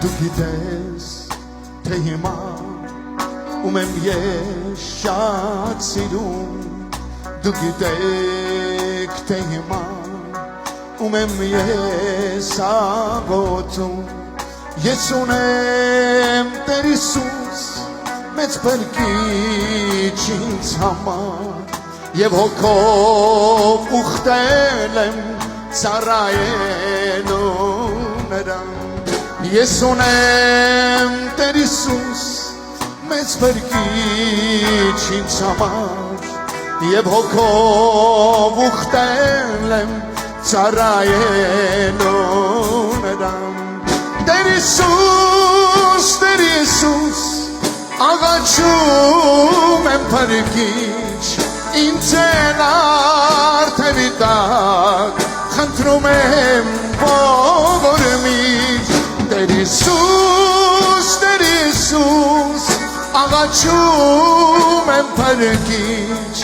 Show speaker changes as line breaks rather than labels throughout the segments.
դու գիտես թե հիմա ում եմ ես շատ սիրում դու գիտեք թե հիմա ում եմ ես աղոթում ես ունեմ Տեր Հիսուս մեծ փրկիչ ինձ համար եւ հոգով ուխտել եմ ծառայելու նրան ես ունեմ Տեր Հիսուս մեծ փրկիչ ինձ համար եւ հոգով ուխտել եմ ծառայելու նրան Տեր Հիսուս աղաչում եմ փրկիչ ինձ էլ արդևի տակ խնդրում եմ ողորմիչ Տեր Հիսուս աղաչում եմ փրկիչ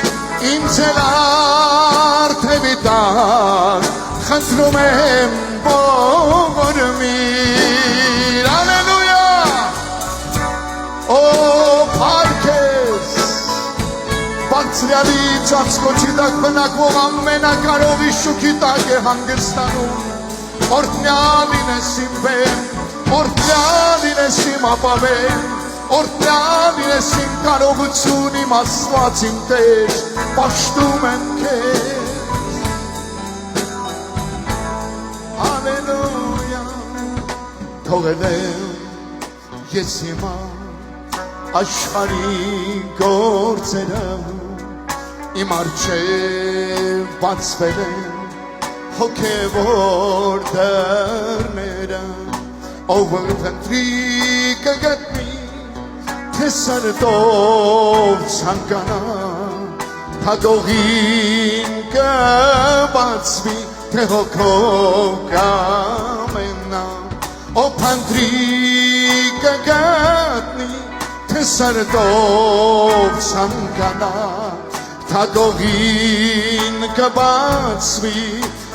ինձ էլ արդևի տակ խնդրում եմ ողորմիչ Ալելույա Օ փառքես Բարձրյալի ծածկոցի տակ բնակվող ամենակարող Հիշուքի տակ է հանգստանում Օրհնյալ լինես իմ բեմ, օրհնյալ լինես իմ ապավեն Օրհնյալ լինես իմ կարողություն, իմ Աստված իմ Տեր Պաշտում եմ քեզ Հալելույա Թողել եմ ես հիմա աշխարհի գործերը Իմ առջև բացվել են հոգևոր դռները Ով ընտրի կգտնի թե սրտով ցանկանա Թագողին կբացվի թե հոգով կամենա Ով ընտրի կգտնի թե սրտով ցանկանա Թագողին կբացվի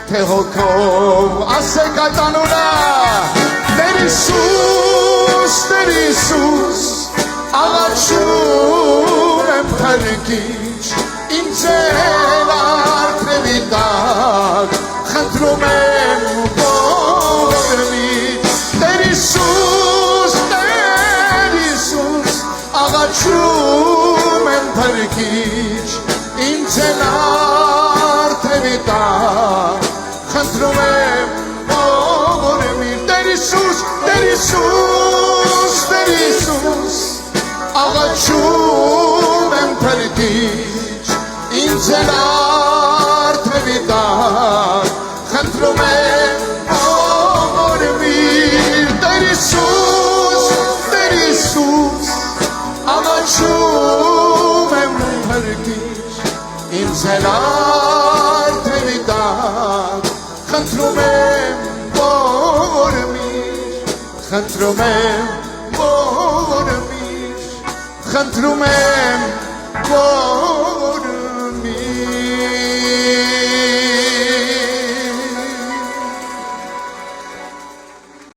թե հոգով ասեք այդ անունը Տեր Հիսուս աղաչում եմ փրկիչ ինձ էլ արդևի տակ խնդրում եմ ողորմիչ Տեր Հիսուս աղաչում եմ փրկիչ ինձ էլ արդևի տակ խնդրում եմ ողորմիչ Տեր Հիսուս աղաչում եմ փրկիչ ինձ էլ արդևի տակ խնդրում եմ ողորմիչ Տեր Հիսուս աղաչում եմ փրկիչ ինձ էլ արդևի տակ խնդրում եմ ողորմիչ խնդրում եմ ողորմիչ խնդրում եմ ողորմիչ